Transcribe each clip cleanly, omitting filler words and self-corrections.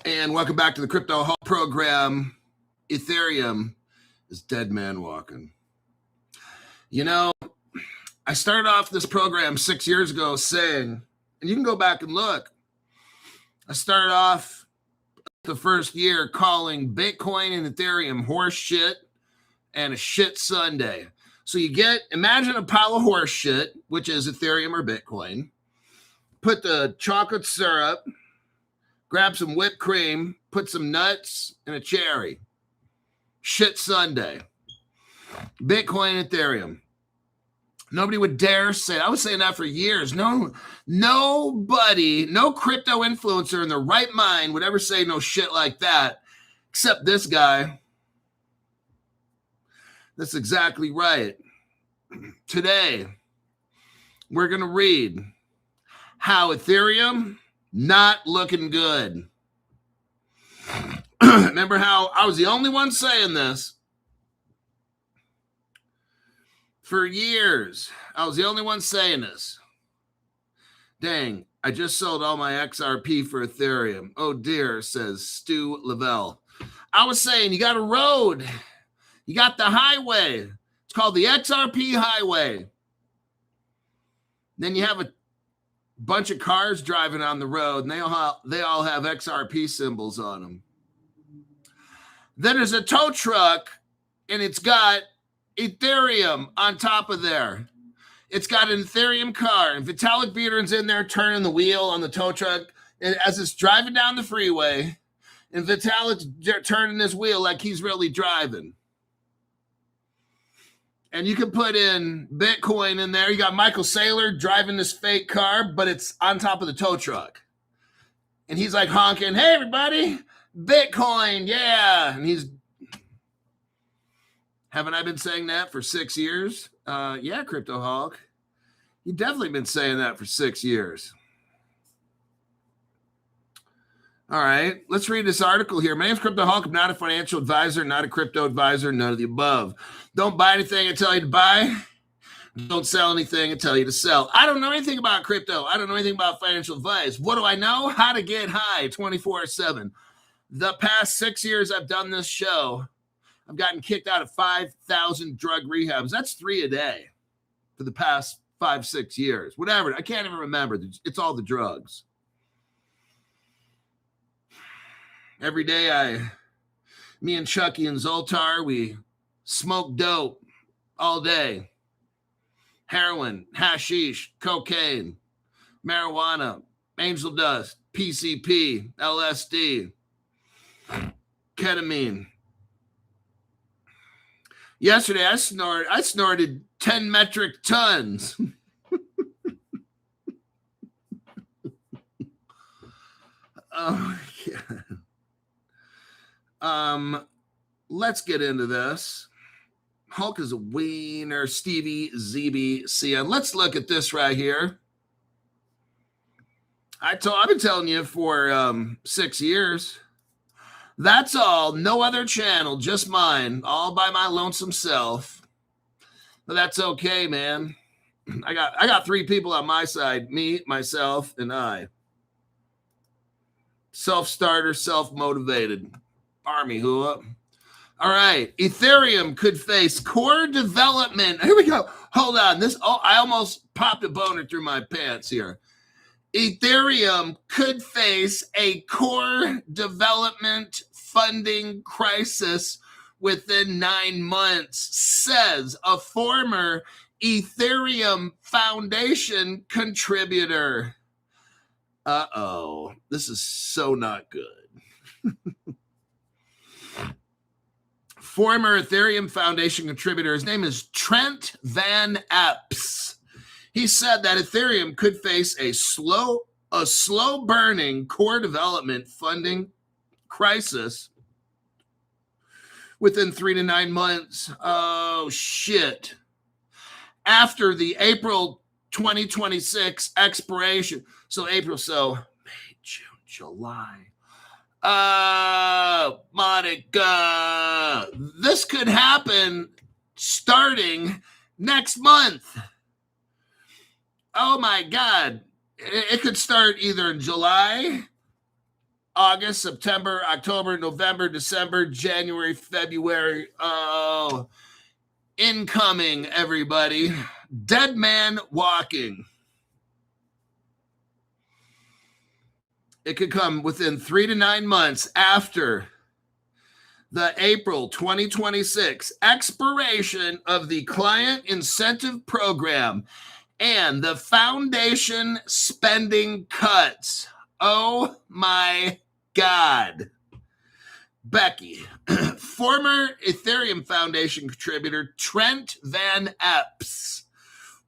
And welcome back to the Crypto Hall program. Ethereum is dead man walking. You know, I started off this program 6 years ago saying, and you can go back and look, I started off the first year calling Bitcoin and Ethereum horse shit and a shit Sunday. So you imagine a pile of horse shit, which is Ethereum or Bitcoin, put the chocolate syrup, grab some whipped cream, put some nuts and a cherry. Shit Sunday. Bitcoin, Ethereum. Nobody would dare say, I was saying that for years. Nobody, no crypto influencer in their right mind would ever say no shit like that, except this guy. That's exactly right. Today, we're going to read how Ethereum not looking good. Remember how I was the only one saying this for years. I was the only one saying this. Dang, I just sold all my XRP for Ethereum. Oh dear, says Stu Lavelle. I was saying you got a road. You got the highway. It's called the XRP highway. Then you have a bunch of cars driving on the road, and they all have XRP symbols on them. Then there's a tow truck, and it's got Ethereum on top of there. It's got an Ethereum car, and Vitalik Buterin's in there turning the wheel on the tow truck and as it's driving down the freeway, and Vitalik's turning his wheel like he's really driving. And you can put in Bitcoin in there. You got Michael Saylor driving this fake car, but it's on top of the tow truck. And he's like honking, hey, everybody, Bitcoin, yeah. And haven't I been saying that for 6 years? Yeah, Crypto Hawk. You've definitely been saying that for 6 years. All right, let's read this article here. My name's Crypto Hawk. I'm not a financial advisor, not a crypto advisor, none of the above. Don't buy anything I tell you to buy. Don't sell anything I tell you to sell. I don't know anything about crypto. I don't know anything about financial advice. What do I know? How to get high 24/7. The past 6 years I've done this show, I've gotten kicked out of 5,000 drug rehabs. That's 3 a day for the past 5-6 years. Whatever. I can't even remember. It's all the drugs. Every day me and Chucky and Zoltar, we smoke dope all day. Heroin, hashish, cocaine, marijuana, angel dust, PCP, LSD, ketamine. Yesterday I snorted 10 metric tons. Oh yeah. Let's get into this. Hulk is a wiener, Stevie, ZB, CN. Let's look at this right here. I've been telling you for 6 years. That's all. No other channel, just mine, all by my lonesome self. But that's okay, man. I got 3 people on my side, me, myself, and I. Self-starter, self-motivated. Army, who up? All right. Ethereum could face core development. Here we go. Hold on. I almost popped a boner through my pants here. Ethereum could face a core development funding crisis within 9 months, says a former Ethereum Foundation contributor. Uh-oh. This is so not good. Former Ethereum Foundation contributor, his name is Trent Van Epps. He said that Ethereum could face a slow burning core development funding crisis within 3 to 9 months. Oh, shit. After the April 2026 expiration. So May, June, July. Monica, this could happen starting next month. Oh my God. It could start either in July, August, September, October, November, December, January, February. Oh, incoming, everybody. Dead man walking. It could come within 3 to 9 months after the April 2026 expiration of the client incentive program and the foundation spending cuts. Oh my God. Becky, former Ethereum Foundation contributor Trent Van Epps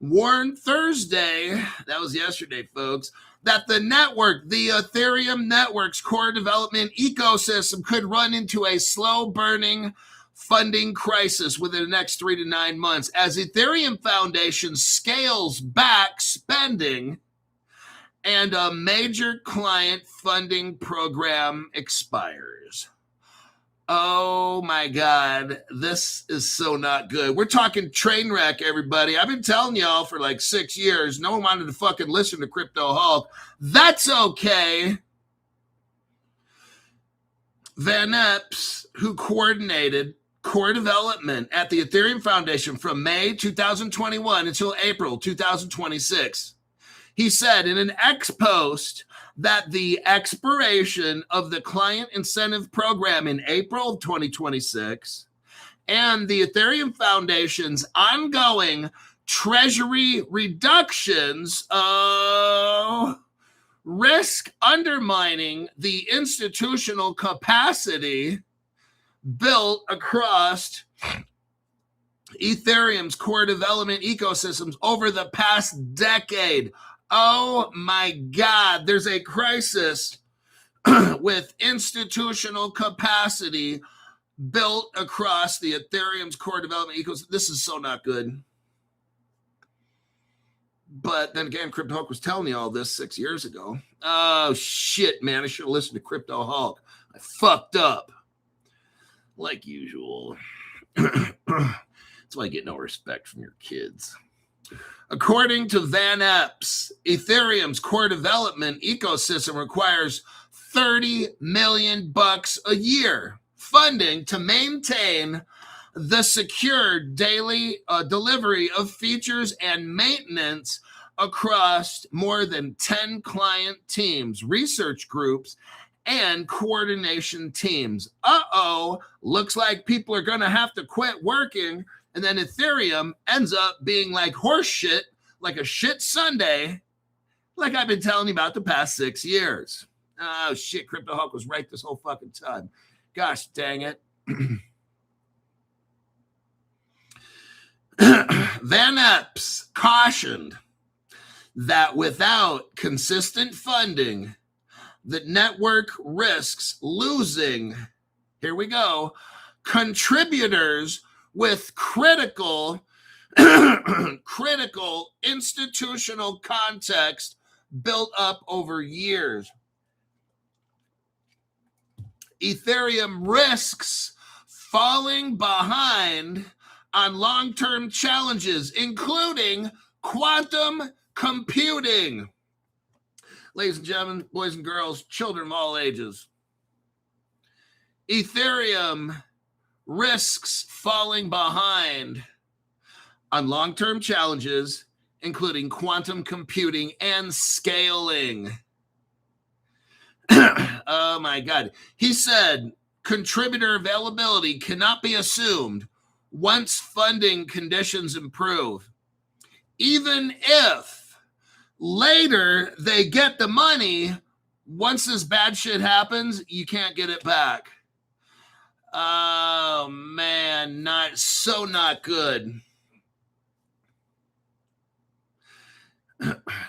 warned Thursday, that was yesterday, folks, that the network, the Ethereum network's core development ecosystem could run into a slow-burning funding crisis within the next 3 to 9 months as Ethereum Foundation scales back spending and a major client funding program expires. Oh my God, this is so not good. We're talking train wreck, everybody. I've been telling y'all for like 6 years. No one wanted to fucking listen to Crypto Hulk. That's okay. Van Epps, who coordinated core development at the Ethereum Foundation from May 2021 until April 2026, he said in an ex post that the expiration of the client incentive program in April of 2026 and the Ethereum Foundation's ongoing treasury reductions risk undermining the institutional capacity built across Ethereum's core development ecosystems over the past decade. Oh my God, there's a crisis with institutional capacity built across the Ethereum's core development ecosystem. This is so not good. But then again, Crypto Hulk was telling me all this 6 years ago. Oh shit, man, I should have listened to Crypto Hulk. I fucked up. Like usual. That's why I get no respect from your kids. According to Van Epps, Ethereum's core development ecosystem requires $30 million a year funding to maintain the secure daily delivery of features and maintenance across more than 10 client teams, research groups, and coordination teams. Looks like people are going to have to quit working. And then Ethereum ends up being like horse shit, like a shit Sunday, like I've been telling you about the past 6 years. Oh, shit, Crypto Hulk was right this whole fucking time. Gosh, dang it. Van Epps cautioned that without consistent funding, the network risks losing, here we go, contributors with critical institutional context built up over years. Ethereum risks falling behind on long-term challenges, including quantum computing. Ladies and gentlemen, boys and girls, children of all ages, Ethereum risks falling behind on long-term challenges, including quantum computing and scaling. Oh my God. He said contributor availability cannot be assumed once funding conditions improve. Even if later they get the money, once this bad shit happens, you can't get it back. Oh man, not good.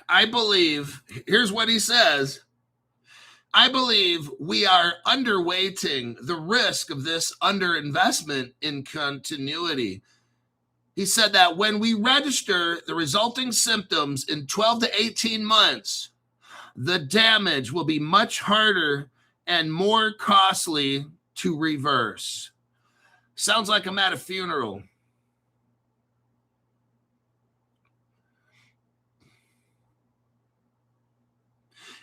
I believe, here's what he says. I believe we are underweighting the risk of this underinvestment in continuity. He said that when we register the resulting symptoms in 12 to 18 months, the damage will be much harder and more costly to reverse. Sounds like I'm at a funeral.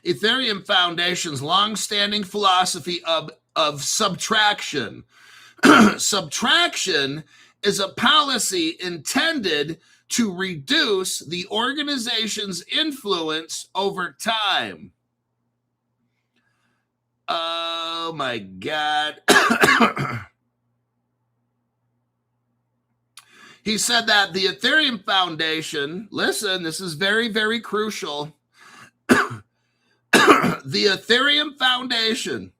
Ethereum Foundation's long-standing philosophy of subtraction. Subtraction is a policy intended to reduce the organization's influence over time. Oh my God. He said that the Ethereum Foundation, listen, this is very, very crucial. The Ethereum Foundation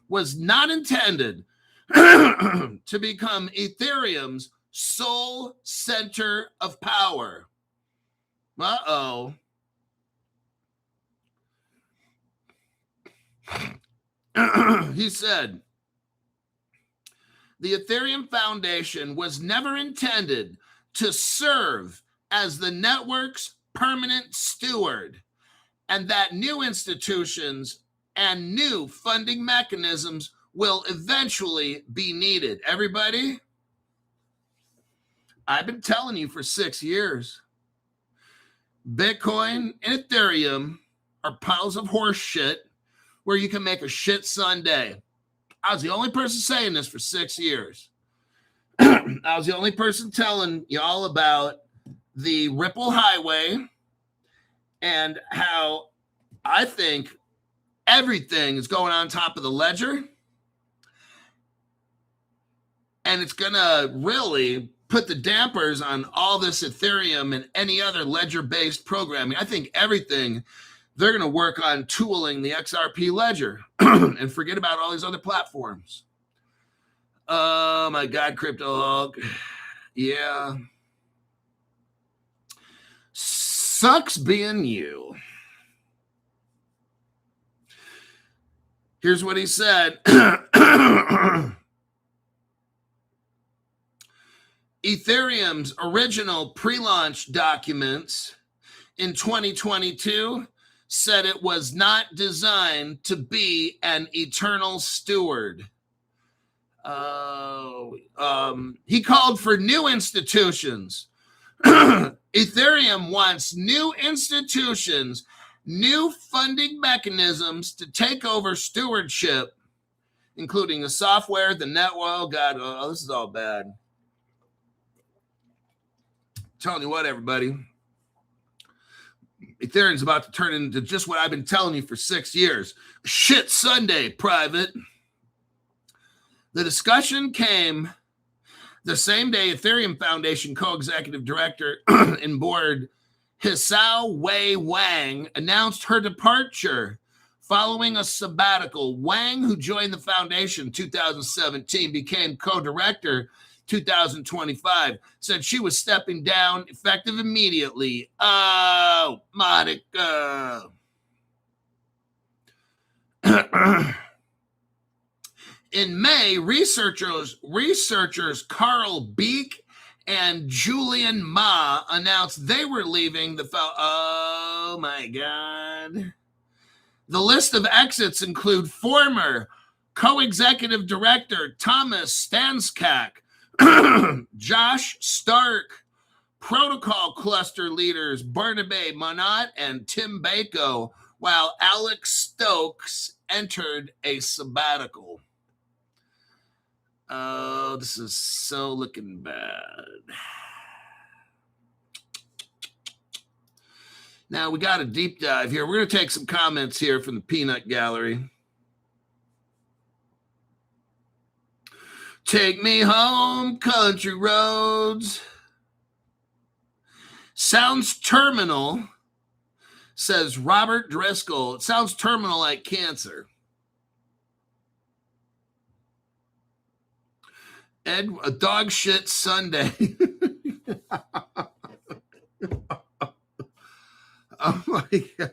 was not intended to become Ethereum's sole center of power. Uh-oh. He said, the Ethereum Foundation was never intended to serve as the network's permanent steward, and that new institutions and new funding mechanisms will eventually be needed. Everybody, I've been telling you for 6 years, Bitcoin and Ethereum are piles of horse shit where you can make a shit Sunday. I was the only person saying this for 6 years. I was the only person telling y'all about the Ripple Highway and how I think everything is going on top of the ledger. And it's going to really put the dampers on all this Ethereum and any other ledger-based programming. I think everything, they're going to work on tooling the XRP ledger and forget about all these other platforms. Oh, my God, Crypto. Yeah. Sucks being you. Here's what he said. Ethereum's original pre-launch documents in 2022 said it was not designed to be an eternal steward. He called for new institutions. Ethereum wants new institutions, new funding mechanisms to take over stewardship, including the software, the network. Oh, God, this is all bad. Telling you what, everybody, Ethereum's about to turn into just what I've been telling you for 6 years. Shit Sunday, private. The discussion came the same day Ethereum Foundation co-executive director and board Hisao Wei Wang announced her departure following a sabbatical. Wang, who joined the foundation in 2017, became co-director 2025, said she was stepping down effective immediately. Oh, Monica. In May, researchers Carl Beek and Julian Ma announced they were leaving the oh my God. The list of exits include former co-executive director Thomas Stanskak, Josh Stark, protocol cluster leaders Barnaby Monat and Tim Bako, while Alex Stokes entered a sabbatical. Oh, this is so looking bad. Now we got a deep dive here. We're going to take some comments here from the Peanut Gallery. Take me home, country roads. Sounds terminal, says Robert Driscoll. It sounds terminal like cancer. Ed, a dog shit Sunday. Oh my God.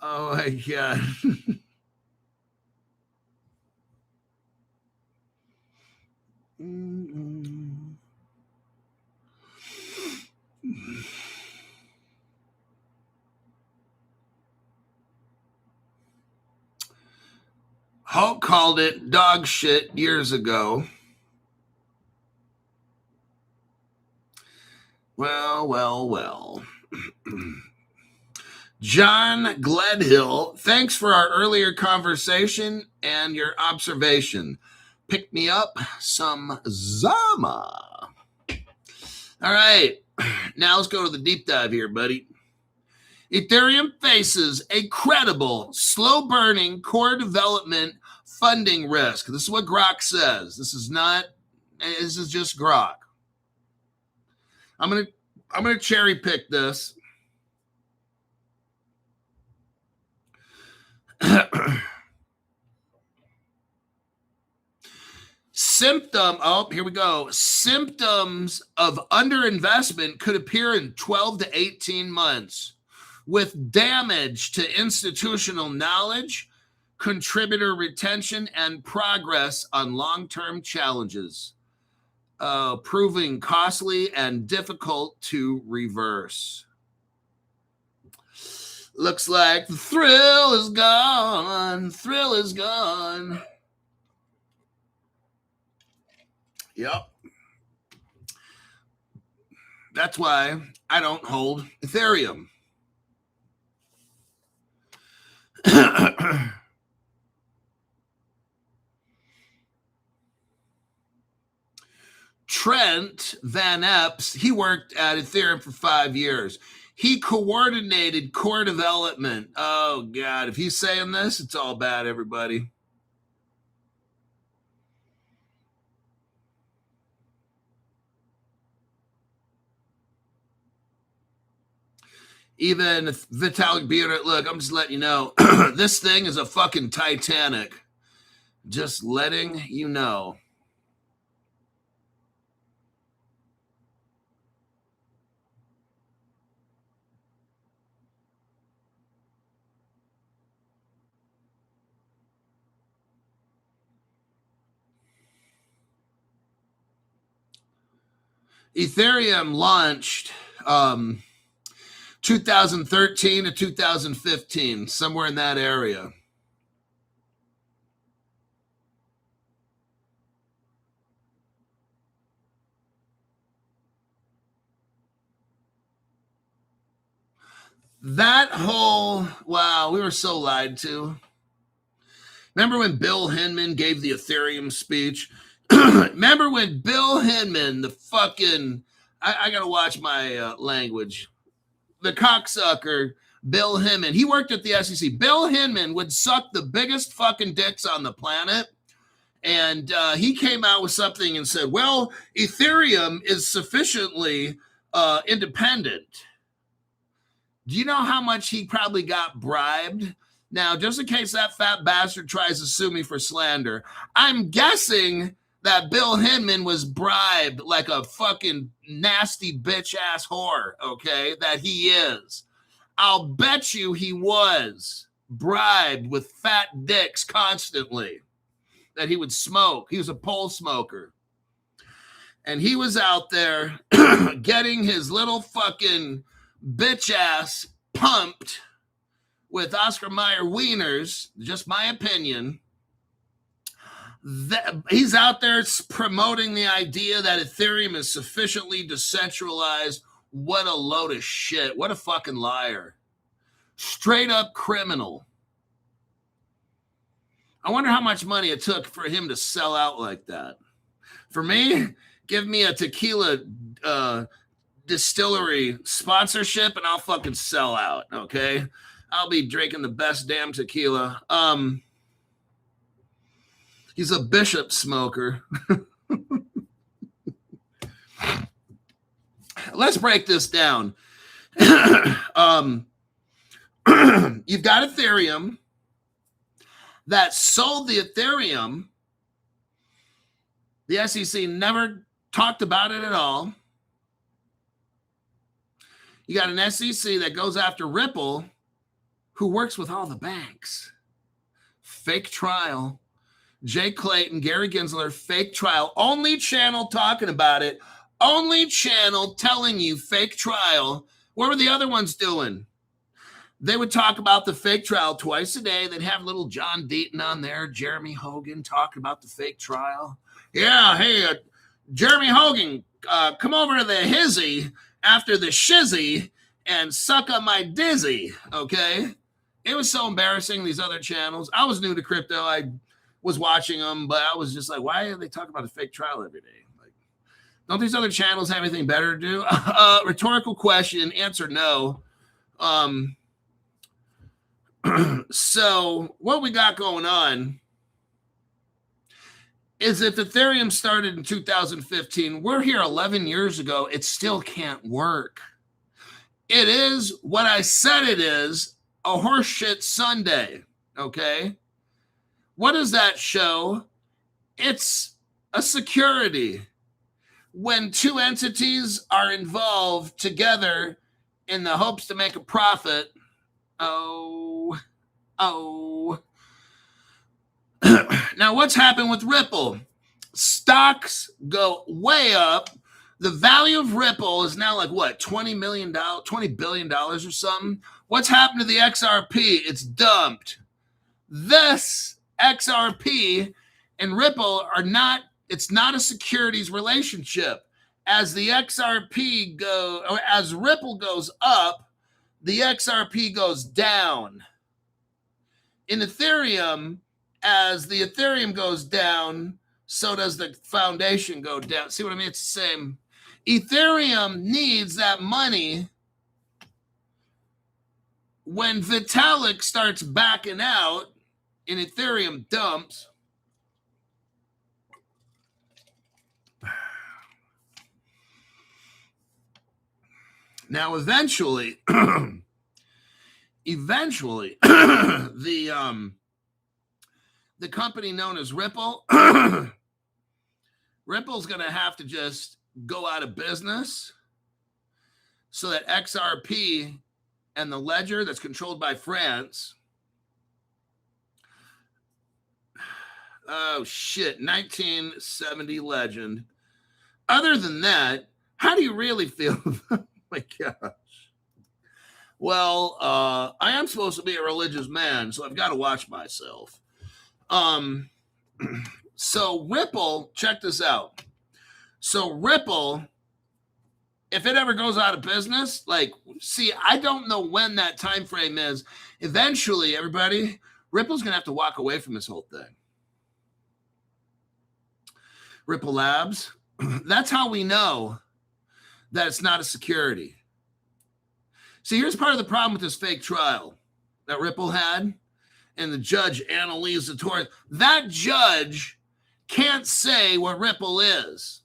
Oh my God. Hulk called it dog shit years ago. Well. John Gledhill, thanks for our earlier conversation and your observation. Pick me up some Zama. All right, now let's go to the deep dive here, buddy. Ethereum faces a credible, slow-burning core development funding risk. This is what Grok says. This is just Grok. I'm gonna cherry pick this. Here we go. Symptoms of underinvestment could appear in 12 to 18 months with damage to institutional knowledge, contributor retention, and progress on long-term challenges, proving costly and difficult to reverse. Looks like the thrill is gone. Thrill is gone. Yep. That's why I don't hold Ethereum. Trent Van Epps, he worked at Ethereum for 5 years. He coordinated core development. Oh, God. If he's saying this, it's all bad, everybody. Even Vitalik Buterin, look, I'm just letting you know, this thing is a fucking Titanic. Just letting you know. Ethereum launched 2013 to 2015, somewhere in that area. That whole, wow, we were so lied to. Remember when Bill Hinman gave the Ethereum speech? Remember when Bill Hinman, the fucking, I got to watch my language. The cocksucker, Bill Hinman, he worked at the SEC. Bill Hinman would suck the biggest fucking dicks on the planet. And he came out with something and said, well, Ethereum is sufficiently independent. Do you know how much he probably got bribed? Now, just in case that fat bastard tries to sue me for slander, I'm guessing that Bill Hinman was bribed like a fucking nasty bitch-ass whore, okay, that he is. I'll bet you he was bribed with fat dicks constantly, that he would smoke. He was a pole smoker. And he was out there getting his little fucking bitch-ass pumped with Oscar Mayer wieners, just my opinion. He's out there promoting the idea that Ethereum is sufficiently decentralized. What a load of shit. What a fucking liar. Straight up criminal. I wonder how much money it took for him to sell out like that. For me, give me a tequila distillery sponsorship and I'll fucking sell out, okay? I'll be drinking the best damn tequila. He's a bishop smoker. Let's break this down. You've got Ethereum that sold the Ethereum. The SEC never talked about it at all. You got an SEC that goes after Ripple, who works with all the banks. Fake trial. Jay Clayton, Gary Gensler, fake trial. Only channel talking about it. Only channel telling you fake trial. What were the other ones doing? They would talk about the fake trial twice a day. They'd have little John Deaton on there, Jeremy Hogan talking about the fake trial. Yeah, hey, Jeremy Hogan, come over to the hizzy after the shizzy and suck on my dizzy, okay? It was so embarrassing, these other channels. I was new to crypto. I was watching them, but I was just like, why are they talking about a fake trial every day? Like, don't these other channels have anything better to do? Rhetorical question, answer no. So what we got going on is if Ethereum started in 2015, we're here 11 years ago, it still can't work. It is what I said it is, a horseshit Sunday, okay? What does that show? It's a security. When two entities are involved together in the hopes to make a profit, oh. Now, what's happened with Ripple? Stocks go way up. The value of Ripple is now like what, $20 billion or something? What's happened to the XRP? It's dumped. This XRP and Ripple are not, it's not a securities relationship. As the XRP or as Ripple goes up, the XRP goes down. In Ethereum, as the Ethereum goes down, so does the foundation go down. See what I mean? It's the same. Ethereum needs that money when Vitalik starts backing out and Ethereum dumps. Now, eventually, the company known as Ripple, Ripple's going to have to just go out of business so that XRP and the ledger that's controlled by France, oh shit, 1970 legend. Other than that, how do you really feel? Oh my gosh. Well, I am supposed to be a religious man, so I've got to watch myself. So Ripple, check this out. So Ripple, if it ever goes out of business, like, see, I don't know when that time frame is. Eventually, everybody, Ripple's going to have to walk away from this whole thing. Ripple Labs, that's how we know that it's not a security. See, here's part of the problem with this fake trial that Ripple had and the judge, Annalisa Torres. That judge can't say what Ripple is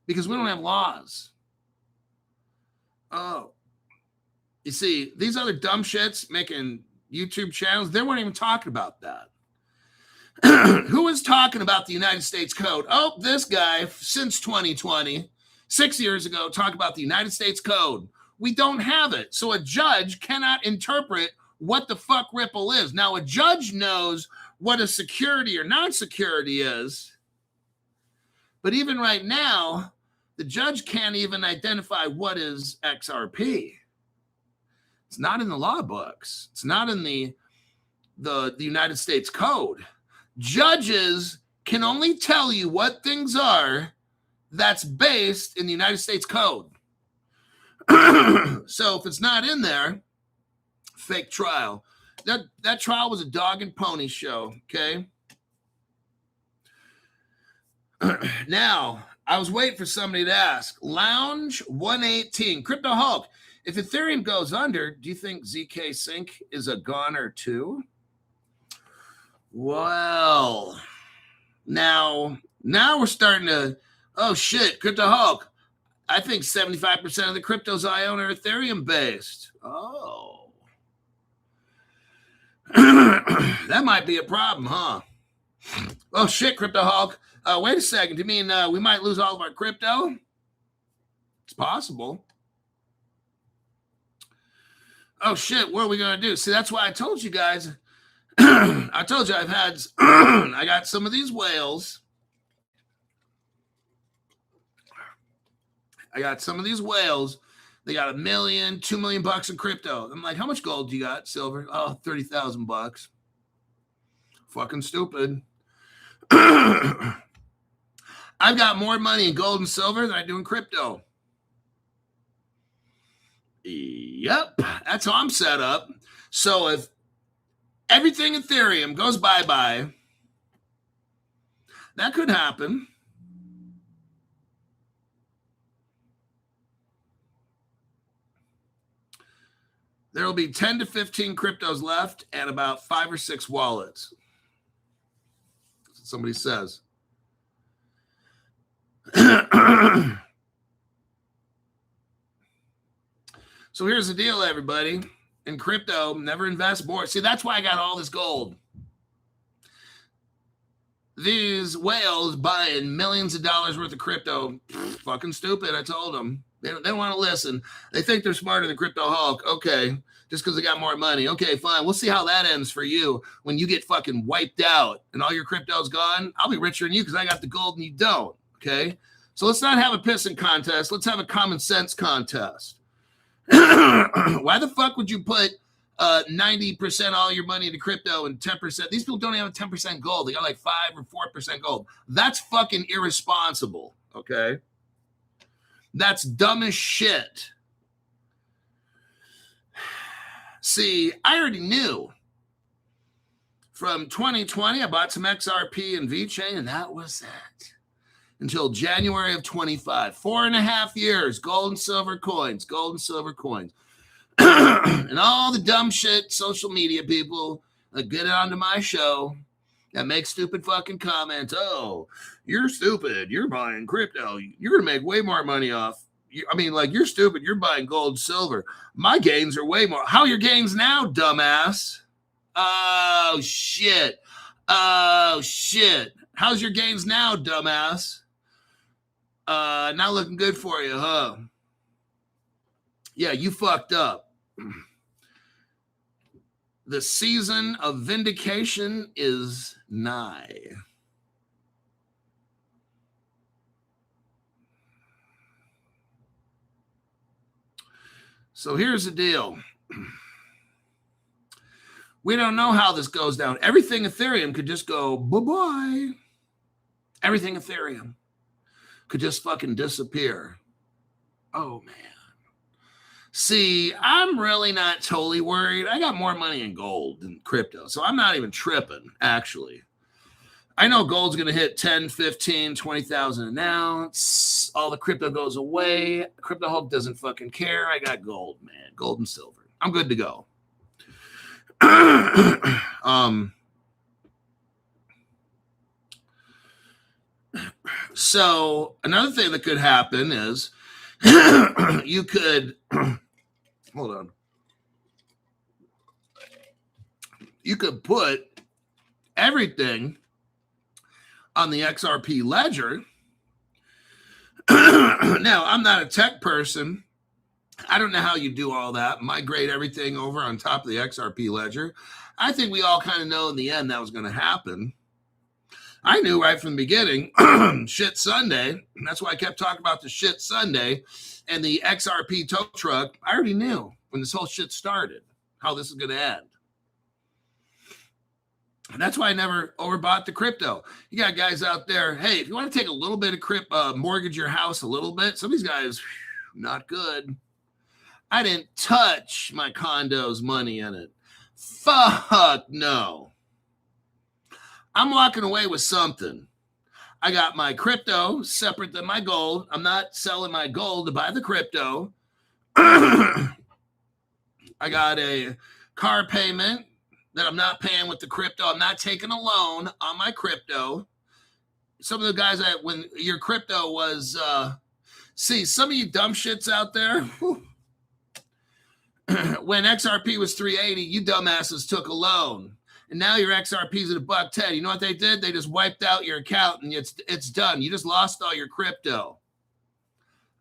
because we don't have laws. Oh, you see, these other dumb shits making YouTube channels, they weren't even talking about that. Who was talking about the United States Code? Oh, this guy, since 2020, 6 years ago, talked about the United States Code. We don't have it. So a judge cannot interpret what the fuck Ripple is. Now, a judge knows what a security or non-security is. But even right now, the judge can't even identify what is XRP. It's not in the law books. It's not in the United States Code. Judges can only tell you what things are that's based in the United States Code. So if it's not in there, fake trial. That trial was a dog and pony show, okay? Now, I was waiting for somebody to ask. Lounge 118, Crypto Hulk. If Ethereum goes under, do you think ZK Sync is a goner too? Well, now we're starting to, oh shit, Crypto Hulk. I think 75% of the cryptos I own are Ethereum based. Oh. That might be a problem, huh? Oh shit, Crypto Hulk. Wait a second. Do you mean we might lose all of our crypto? It's possible. Oh shit, what are we gonna do? See, that's why I told you guys. I told you I got some of these whales. They got $1 million, $2 million in crypto. I'm like, how much gold do you got? Silver? Oh, $30,000. Fucking stupid. I've got more money in gold and silver than I do in crypto. Yep, that's how I'm set up. So if everything Ethereum goes bye-bye, that could happen. There will be 10 to 15 cryptos left and about 5 or 6 wallets. That's what somebody says. So here's the deal, everybody. In crypto, never invest more. See, that's why I got all this gold. These whales buying millions of dollars worth of crypto, fucking stupid. I told them. They don't want to listen. They think they're smarter than Crypto Hulk. Okay, just because they got more money. Okay, fine. We'll see how that ends for you when you get fucking wiped out and all your crypto's gone. I'll be richer than you because I got the gold and you don't. Okay, so let's not have a pissing contest. Let's have a common sense contest. Why the fuck would you put 90% all your money into crypto and 10%? These people don't have 10% gold. They got like 5 or 4% gold. That's fucking irresponsible. Okay. That's dumb as shit. See, I already knew from 2020, I bought some XRP and VeChain, and that was it. Until January of 25, 4.5 years, gold and silver coins, and all the dumb shit social media people that get onto my show that make stupid fucking comments. Oh, you're stupid. You're buying crypto. You're going to make way more money off. You're stupid. You're buying gold, silver. My gains are way more. How are your gains now, dumbass? Oh, shit. How's your gains now, dumbass? Not looking good for you, huh? Yeah, you fucked up. The season of vindication is nigh. So here's the deal. We don't know how this goes down. Everything Ethereum could just go bye-bye. Everything Ethereum could just fucking disappear. Oh, man. See, I'm really not totally worried. I got more money in gold than crypto, so I'm not even tripping, actually. I know gold's going to hit 10, 15, 20,000 an ounce. All the crypto goes away. Crypto Hulk doesn't fucking care. I got gold, man. Gold and silver. I'm good to go. So another thing that could happen is you could hold on. You could put everything on the XRP ledger. Now, I'm not a tech person. I don't know how you do all that. Migrate everything over on top of the XRP ledger. I think we all kind of know in the end that was going to happen. I knew right from the beginning, shit Sunday. That's why I kept talking about the shit Sunday and the XRP tow truck. I already knew when this whole shit started how this is going to end. And that's why I never overbought the crypto. You got guys out there, hey, if you want to take a little bit of mortgage your house a little bit, some of these guys, not good. I didn't touch my condo's money in it. Fuck no. I'm walking away with something. I got my crypto separate than my gold. I'm not selling my gold to buy the crypto. I got a car payment that I'm not paying with the crypto. I'm not taking a loan on my crypto. Some of the guys that when your crypto was, some of you dumb shits out there, when XRP was 380, you dumbasses took a loan. And now your XRP's at $110. You know what they did? They just wiped out your account and it's done. You just lost all your crypto.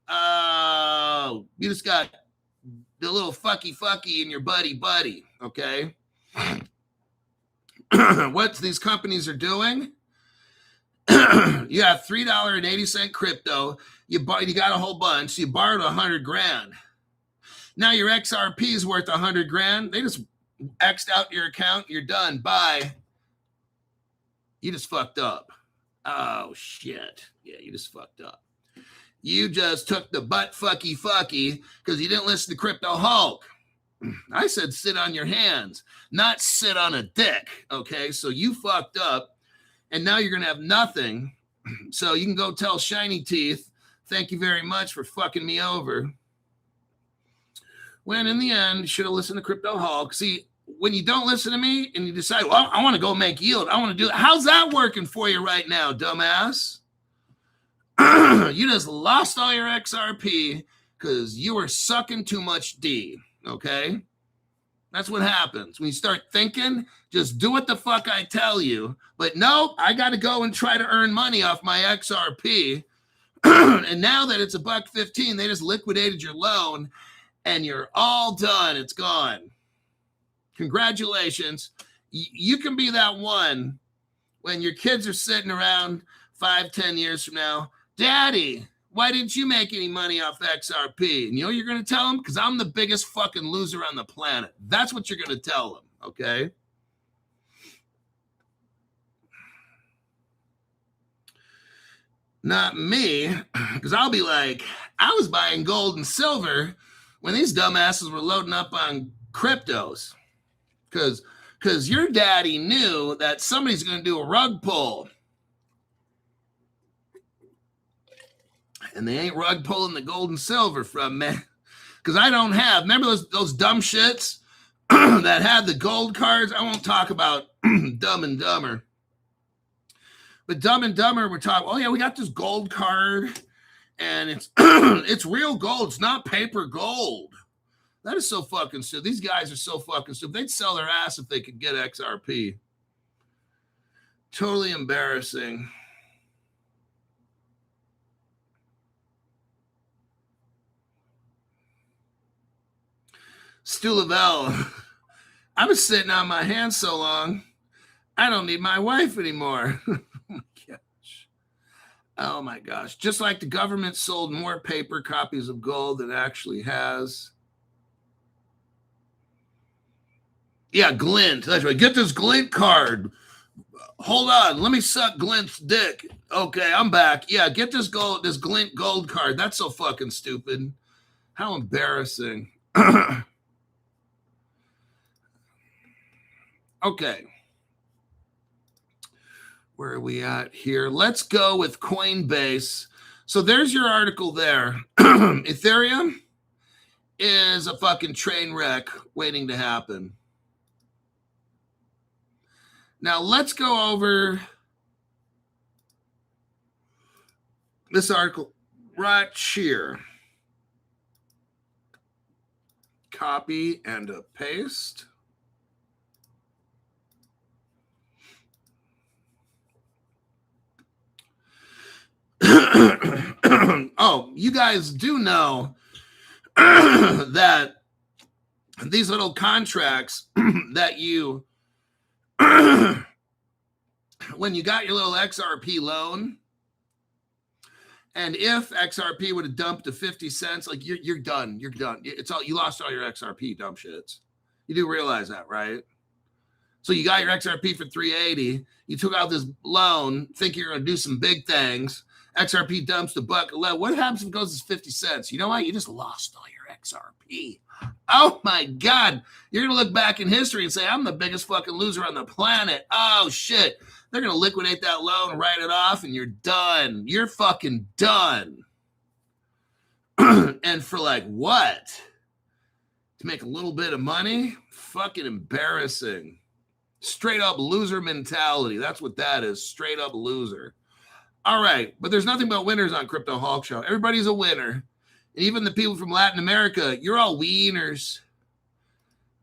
Oh, you just got the little fucky in your buddy, okay? What these companies are doing, you have $3.80 crypto. You got a whole bunch. You borrowed $100,000. Now your XRP is worth $100,000. They just X'd out your account. You're done. Bye. You just fucked up. Oh, shit. Yeah, you just fucked up. You just took the butt fucky because you didn't listen to Crypto Hulk. I said sit on your hands, not sit on a dick, okay? So you fucked up, and now you're going to have nothing. So you can go tell Shiny Teeth, thank you very much for fucking me over. When in the end, you should have listened to Crypto Hulk. See, when you don't listen to me and you decide, well, I want to go make yield, I want to do it. How's that working for you right now, dumbass? You just lost all your XRP because you were sucking too much D, okay? That's what happens. When you start thinking, just do what the fuck I tell you. But no, I got to go and try to earn money off my XRP. And now that it's $1.15, they just liquidated your loan and you're all done. It's gone. Congratulations. You can be that one when your kids are sitting around 5-10 years from now. Daddy, why didn't you make any money off XRP? And you know what you're going to tell them? Because I'm the biggest fucking loser on the planet. That's what you're going to tell them, okay? Not me, because I'll be like, I was buying gold and silver when these dumbasses were loading up on cryptos. Because your daddy knew that somebody's going to do a rug pull. And they ain't rug pulling the gold and silver from me. Because I don't have, remember those dumb shits that had the gold cards? I won't talk about Dumb and Dumber. But Dumb and Dumber were talking, oh yeah, we got this gold card. And it's it's real gold. It's not paper gold. That is so fucking stupid. These guys are so fucking stupid. They'd sell their ass if they could get XRP. Totally embarrassing. Stu Lavelle, I was sitting on my hands so long, I don't need my wife anymore. Oh my gosh. Oh my gosh. Just like the government sold more paper copies of gold than it actually has. Yeah, Glint. That's right. Get this Glint card. Hold on. Let me suck Glint's dick. Okay, I'm back. Yeah, get this Glint gold card. That's so fucking stupid. How embarrassing. Okay. Where are we at here? Let's go with Coinbase. So there's your article there. Ethereum is a fucking train wreck waiting to happen. Now let's go over this article right here. Copy and a paste. Oh, you guys do know that these little contracts that you, when you got your little XRP loan, and if XRP would have dumped to 50 cents, like you're done. You're done. It's all, you lost all your XRP, dumb shits. You do realize that, right? So you got your XRP for 380. You took out this loan, think you're going to do some big things. XRP dumps to $1.11. What happens if it goes to 50 cents? You know what? You just lost all your XRP. Oh my God. You're going to look back in history and say, I'm the biggest fucking loser on the planet. Oh shit. They're going to liquidate that loan, write it off, and you're done. You're fucking done. And for like what? To make a little bit of money? Fucking embarrassing. Straight up loser mentality. That's what that is. Straight up loser. All right. But there's nothing but winners on Crypto Hulk Show. Everybody's a winner. And even the people from Latin America, you're all wieners.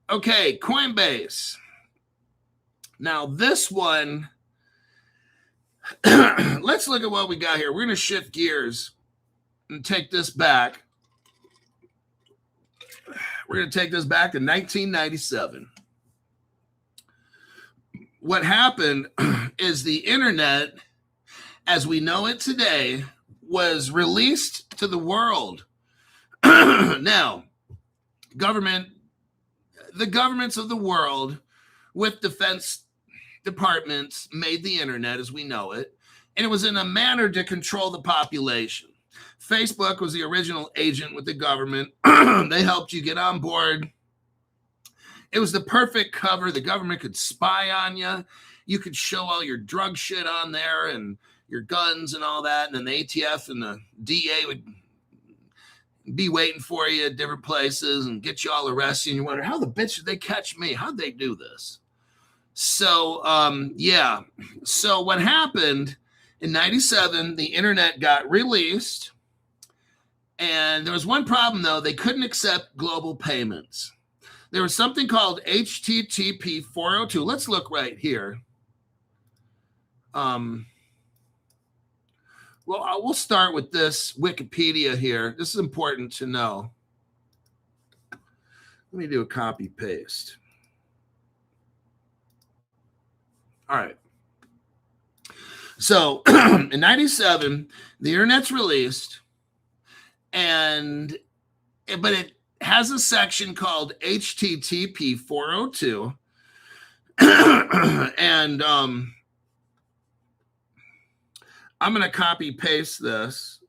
Okay. Coinbase. Now this one, let's look at what we got here. We're going to shift gears and take this back. We're going to take this back to 1997. What happened is the internet, as we know it today, was released to the world. Now, the governments of the world with defense departments made the internet as we know it, and it was in a manner to control the population. Facebook was the original agent with the government. They helped you get on board. It was the perfect cover. The government could spy on you. You could show all your drug shit on there and your guns and all that. And then the ATF and the DA would be waiting for you at different places and get you all arrested. And you wonder, how the bitch did they catch me? How'd they do this? So, yeah. So what happened in 97, the internet got released. And there was one problem, though. They couldn't accept global payments. There was something called HTTP 402. Let's look right here. Well, we'll start with this Wikipedia here. This is important to know. Let me do a copy paste. All right. So in 97, the internet's released, but it has a section called HTTP 402. And I'm going to copy paste this.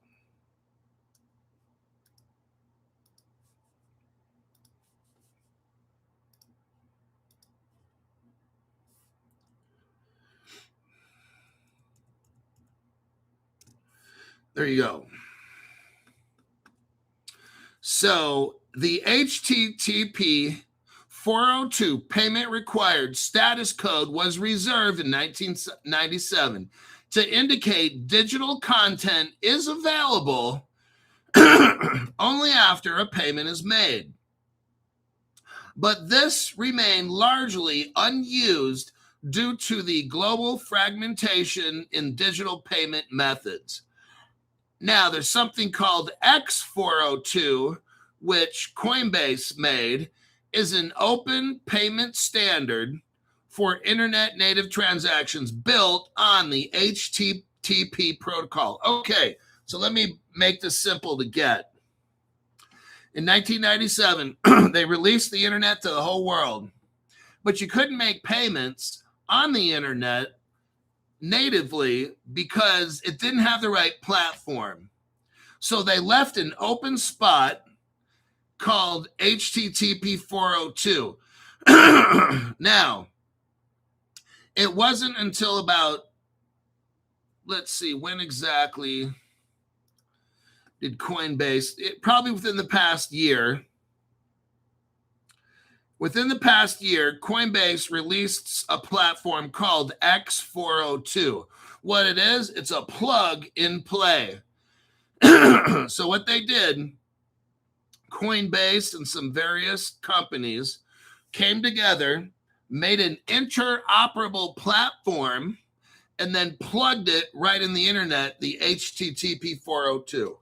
There you go. So the HTTP 402 payment required status code was reserved in 1997 to indicate digital content is available only after a payment is made. But this remained largely unused due to the global fragmentation in digital payment methods. Now, there's something called X402, which Coinbase made, is an open payment standard for internet native transactions built on the HTTP protocol. Okay, so let me make this simple to get. In 1997, they released the internet to the whole world, but you couldn't make payments on the internet natively because it didn't have the right platform. So they left an open spot called HTTP 402. Now, it wasn't until about, let's see, when exactly did Coinbase, probably within the past year. Within the past year, Coinbase released a platform called X402. What it is, it's a plug and play. So what they did, Coinbase and some various companies came together, made an interoperable platform, and then plugged it right in the internet, the HTTP 402.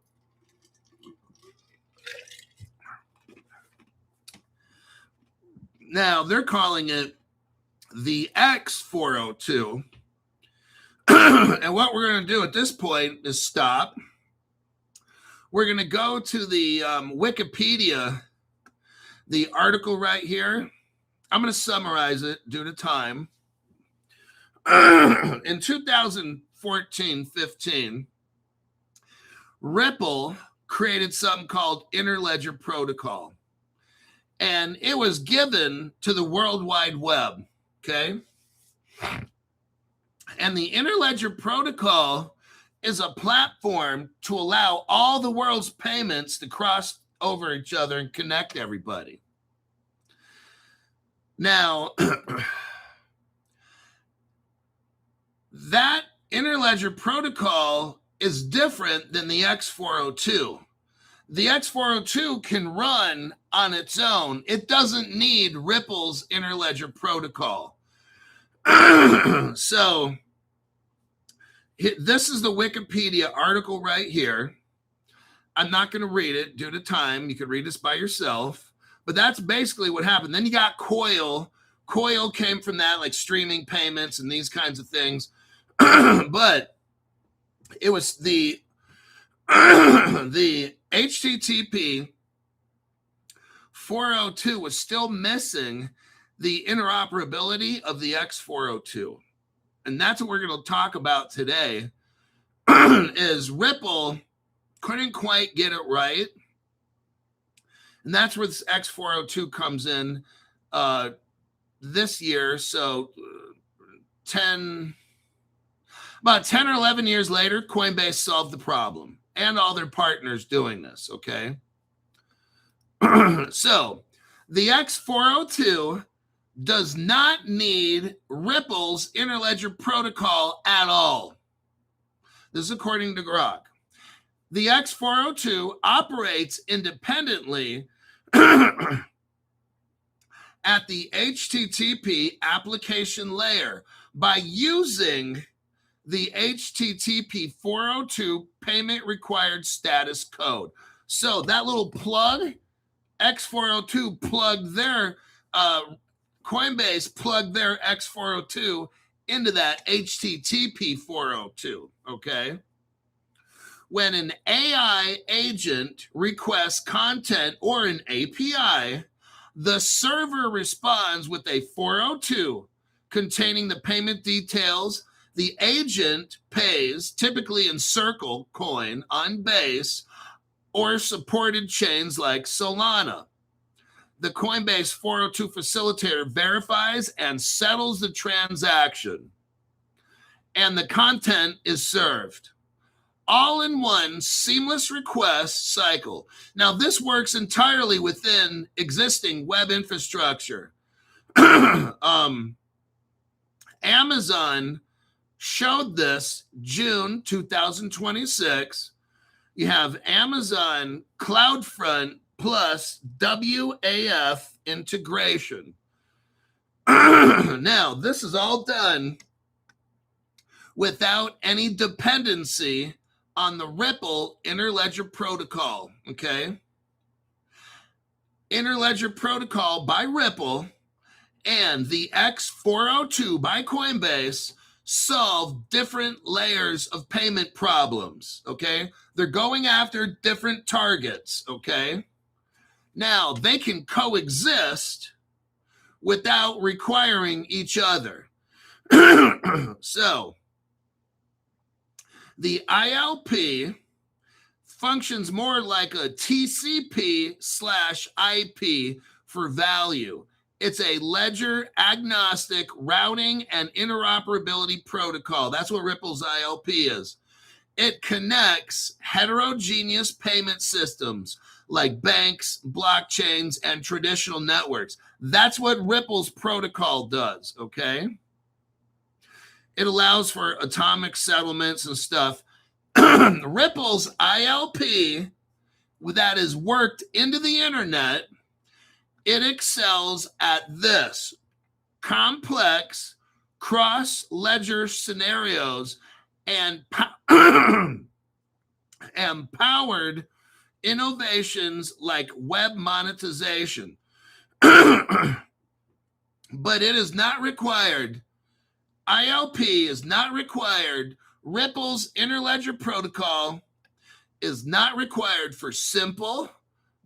Now, they're calling it the X402. And what we're going to do at this point is stop. We're going to go to the Wikipedia, the article right here. I'm going to summarize it due to time. In 2014-15, Ripple created something called Interledger Protocol. And it was given to the World Wide Web, okay? And the Interledger Protocol is a platform to allow all the world's payments to cross over each other and connect everybody. Now, that Interledger Protocol is different than the X402. The X402 can run on its own. It doesn't need Ripple's Interledger Protocol. So this is the Wikipedia article right here. I'm not going to read it due to time. You can read this by yourself. But that's basically what happened. Then you got Coil. Coil came from that, like streaming payments and these kinds of things. But it was the HTTP 402 was still missing the interoperability of the X402. And that's what we're going to talk about today is Ripple couldn't quite get it right. And that's where this X402 comes in this year. So about 10 or 11 years later, Coinbase solved the problem and all their partners doing this, okay? So the X402 does not need Ripple's interledger protocol at all. This is according to Grok. The X402 operates independently at the HTTP application layer by using the HTTP 402 payment required status code. So that little plug, X402 plugged their, Coinbase plugged their X402 into that HTTP 402, okay? When an AI agent requests content or an API, the server responds with a 402 containing the payment details. The agent pays, typically in Circle coin on Base or supported chains like Solana. The Coinbase 402 facilitator verifies and settles the transaction, and the content is served. All in one seamless request cycle. Now, this works entirely within existing web infrastructure. Amazon showed this June 2026. You have Amazon CloudFront plus WAF integration. Now, this is all done without any dependency on the Ripple interledger protocol, okay? Interledger protocol by Ripple and the X402 by Coinbase solve different layers of payment problems, okay? They're going after different targets, okay? Now, they can coexist without requiring each other. So, the ILP functions more like a TCP/IP for value. It's a ledger agnostic routing and interoperability protocol. That's what Ripple's ILP is. It connects heterogeneous payment systems like banks, blockchains, and traditional networks. That's what Ripple's protocol does, okay? It allows for atomic settlements and stuff. Ripple's ILP, that is worked into the internet, it excels at this: complex cross-ledger scenarios and empowered innovations like web monetization. But it is not required. ILP is not required. Ripple's interledger protocol is not required for simple,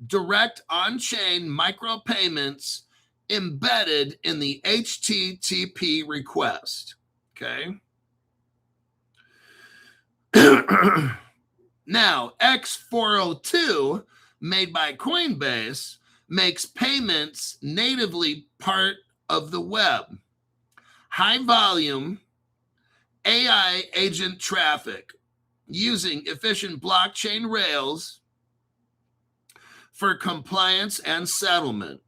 direct on-chain micropayments embedded in the HTTP request, okay? Now, X402, made by Coinbase, makes payments natively part of the web. High volume AI agent traffic using efficient blockchain rails for compliance and settlement.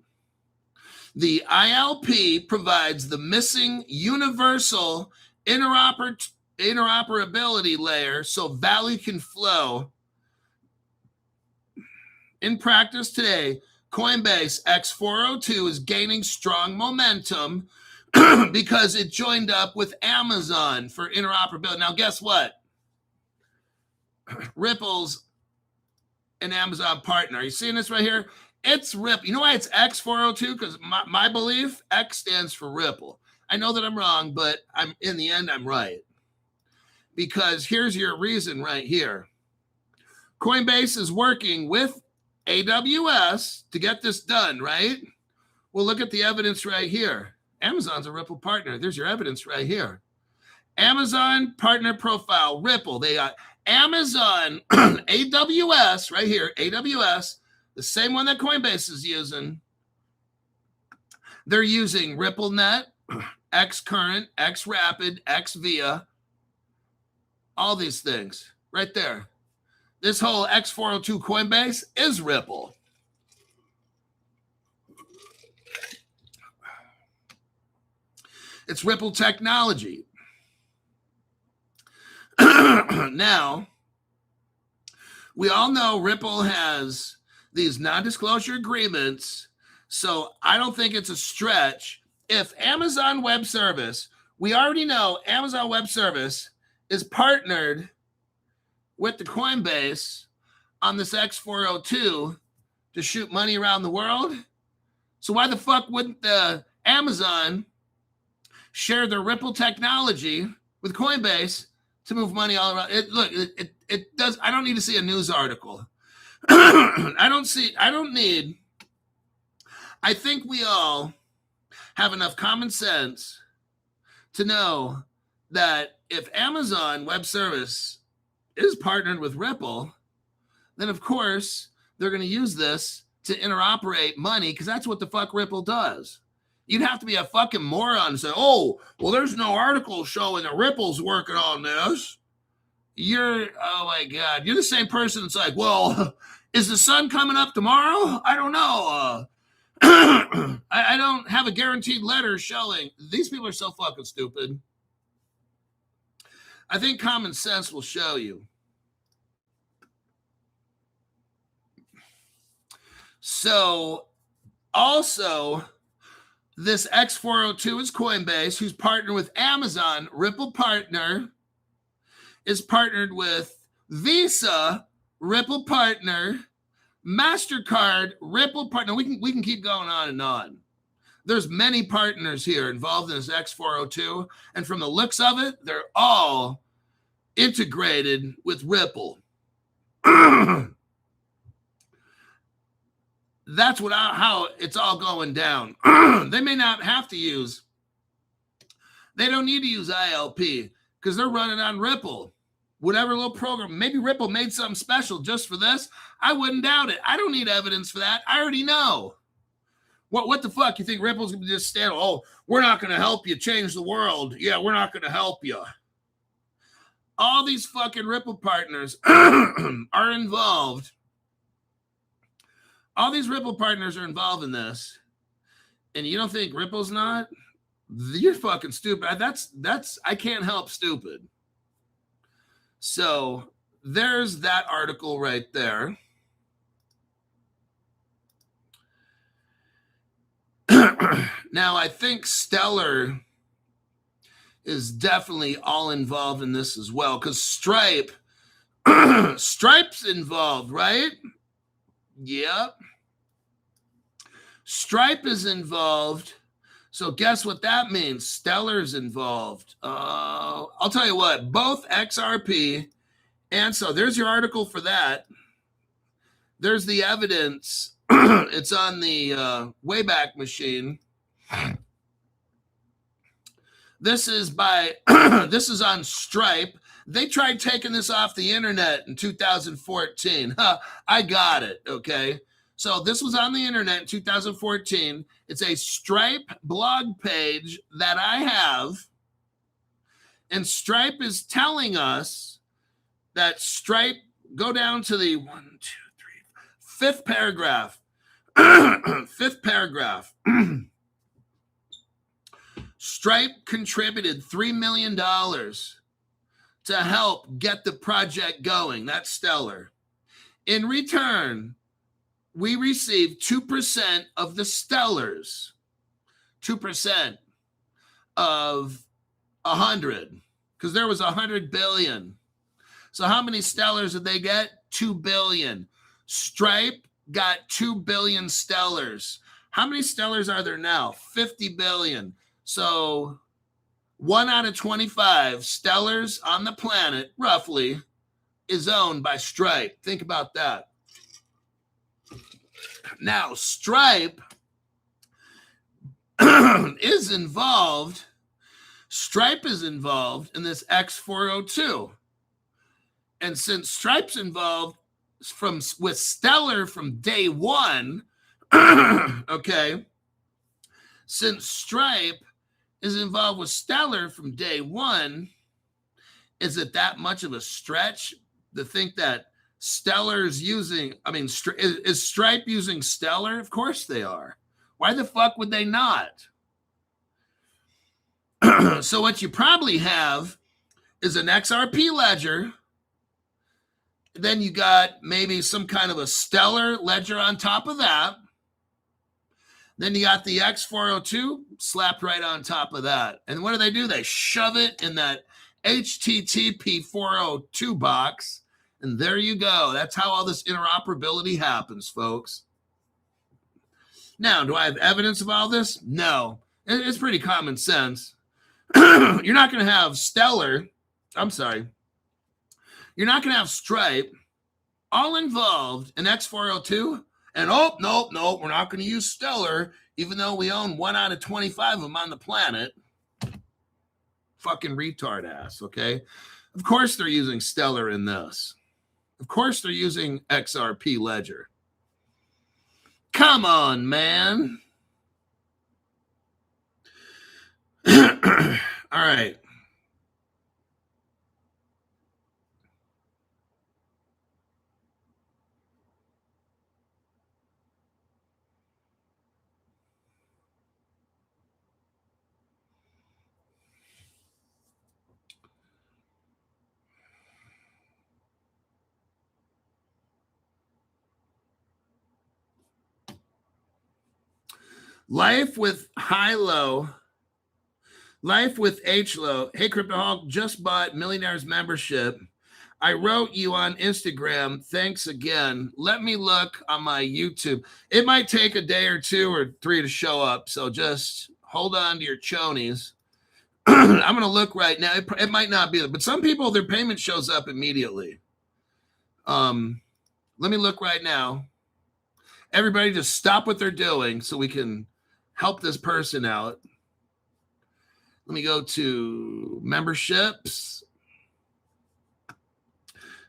The ILP provides the missing universal interoperability layer so value can flow. In practice today, Coinbase X402 is gaining strong momentum because it joined up with Amazon for interoperability. Now, guess what? Ripple's an Amazon partner. Are you seeing this right here? It's Ripple. You know why it's X402? Because my belief, X stands for Ripple. I know that I'm wrong, but in the end, I'm right. Because here's your reason right here. Coinbase is working with AWS to get this done, right? Well, look at the evidence right here. Amazon's a Ripple partner. There's your evidence right here. Amazon partner profile, Ripple. They got Amazon, AWS, right here, AWS, the same one that Coinbase is using. They're using RippleNet, Xcurrent, Xrapid, XVIA, all these things right there. This whole X402 Coinbase is Ripple. It's Ripple technology. Now, we all know Ripple has these non-disclosure agreements, so I don't think it's a stretch. If Amazon Web Service, we already know Amazon Web Service is partnered with the Coinbase on this X402 to shoot money around the world. So why the fuck wouldn't the Amazon share their Ripple technology with Coinbase to move money all around? It does. I don't need to see a news article. I think we all have enough common sense to know that if Amazon Web Service is partnered with Ripple, then of course they're going to use this to interoperate money, because that's what the fuck Ripple does. You'd have to be a fucking moron to say, oh, well, there's no article showing that Ripple's working on this. Oh my God, you're the same person that's like, well, is the sun coming up tomorrow? I don't know. I don't have a guaranteed letter showing. These people are so fucking stupid. I think common sense will show you. So, also, this X402 is Coinbase, who's partnered with Amazon. Ripple partner is partnered with Visa, Ripple partner, MasterCard, Ripple partner. We can keep going on and on. There's many partners here involved in this X402, and from the looks of it, they're all integrated with Ripple. That's how it's all going down. They may not have to use, they don't need to use ILP because they're running on Ripple. Whatever little program, maybe Ripple made something special just for this. I wouldn't doubt it. I don't need evidence for that. I already know. What the fuck? You think Ripple's going to just stand, oh, we're not going to help you change the world. Yeah, we're not going to help you. All these fucking Ripple partners are involved. All these Ripple partners are involved in this. And you don't think Ripple's not? You're fucking stupid. I can't help stupid. So there's that article right there. Now, I think Stellar is definitely all involved in this as well, because Stripe's involved, right? Yep. Stripe is involved. So guess what that means? Stellar's involved. I'll tell you what, both XRP, and so there's your article for that. There's the evidence. It's on the Wayback Machine. This is on Stripe. They tried taking this off the internet in 2014. I got it, okay? So this was on the internet in 2014. It's a Stripe blog page that I have. And Stripe is telling us that Stripe, go down to the fifth paragraph. Fifth paragraph. Stripe contributed $3 million to help get the project going. That's Stellar. In return, we received 2% of the Stellars. 2% of 100. Because there was 100 billion. So how many Stellars did they get? 2 billion. Stripe got 2 billion Stellars. How many Stellars are there now? 50 billion. So 1 out of 25 Stellars on the planet, roughly, is owned by Stripe. Think about that. Now, Stripe is involved. Stripe is involved in this X402. And since Stripe's involved with Stellar from day one, okay, since Stripe is involved with Stellar from day one, is it that much of a stretch to think that Stellar's using, is Stripe using Stellar? Of course they are. Why the fuck would they not? So what you probably have is an XRP ledger. Then you got maybe some kind of a Stellar ledger on top of that. Then you got the X402 slapped right on top of that. And what do? They shove it in that HTTP 402 box. And there you go. That's how all this interoperability happens, folks. Now, do I have evidence of all this? No. It's pretty common sense. You're not going to have Stellar. I'm sorry. You're not going to have Stripe all involved in X402. And no, we're not going to use Stellar, even though we own 1 out of 25 of them on the planet. Fucking retard ass, okay? Of course they're using Stellar in this. Of course they're using XRP Ledger. Come on, man. All right. Life with high-low. Life with H-low. Hey, CryptoHawk, just bought Millionaire's membership. I wrote you on Instagram. Thanks again. Let me look on my YouTube. It might take a day or 2 or 3 to show up, so just hold on to your chonies. I'm going to look right now. It might not be there, but some people, their payment shows up immediately. Let me look right now. Everybody just stop what they're doing so we can help this person out. Let me go to memberships.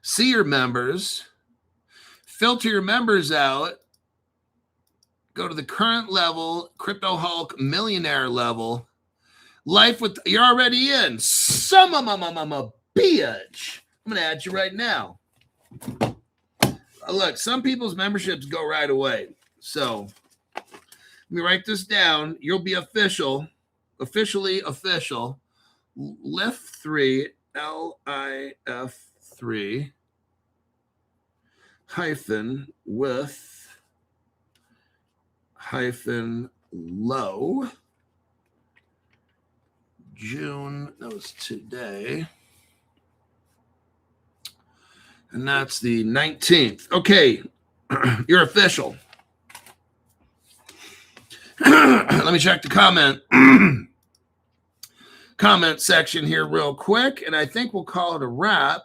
See your members. Filter your members out. Go to the current level, Crypto Hulk millionaire level. Life with, you're already in. Some of my bitch. I'm going to add you right now. Look, some people's memberships go right away. So let me write this down. You'll be officially official. LIF3, LIF3 hyphen with hyphen low. June, that was today. And that's the 19th. Okay, you're official. Let me check the comment section here real quick, and I think we'll call it a wrap.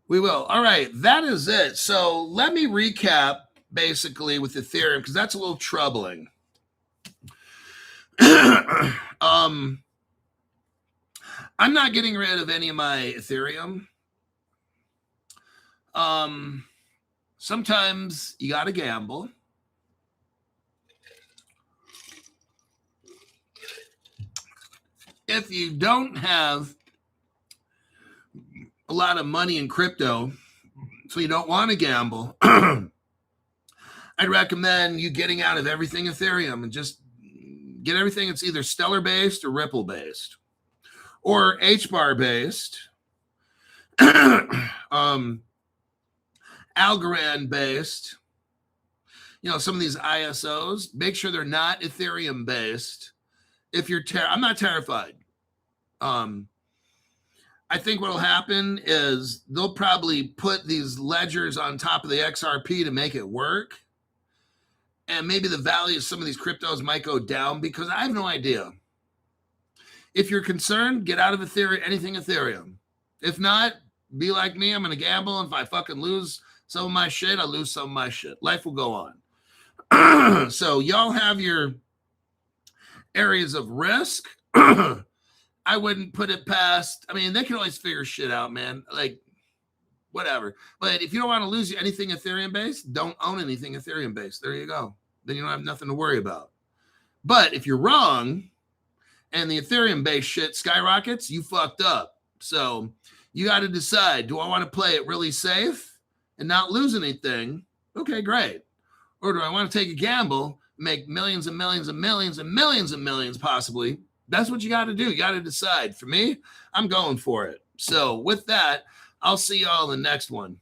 We will. All right, that is it. So let me recap basically with Ethereum, because that's a little troubling. I'm not getting rid of any of my Ethereum. Sometimes you got to gamble. If you don't have a lot of money in crypto, so you don't want to gamble, I'd recommend you getting out of everything Ethereum and just get everything that's either Stellar based or Ripple based or HBAR based, Algorand based. You know, some of these ISOs, make sure they're not Ethereum based. If you're I'm not terrified. I think what will happen is they'll probably put these ledgers on top of the XRP to make it work. And maybe the value of some of these cryptos might go down because I have no idea. If you're concerned, get out of Ethereum, anything Ethereum. If not, be like me. I'm going to gamble. And if I fucking lose some of my shit, I lose some of my shit. Life will go on. So y'all have your areas of risk. I I wouldn't put it past. I mean, they can always figure shit out, man. Like, whatever. But if you don't want to lose anything Ethereum based, don't own anything Ethereum based. There you go. Then you don't have nothing to worry about. But if you're wrong and the Ethereum based shit skyrockets, you fucked up. So you got to decide, do I want to play it really safe and not lose anything? Okay, great. Or do I want to take a gamble, make millions and millions and millions and millions and millions possibly? That's what you got to do. You got to decide. For me, I'm going for it. So with that, I'll see y'all in the next one.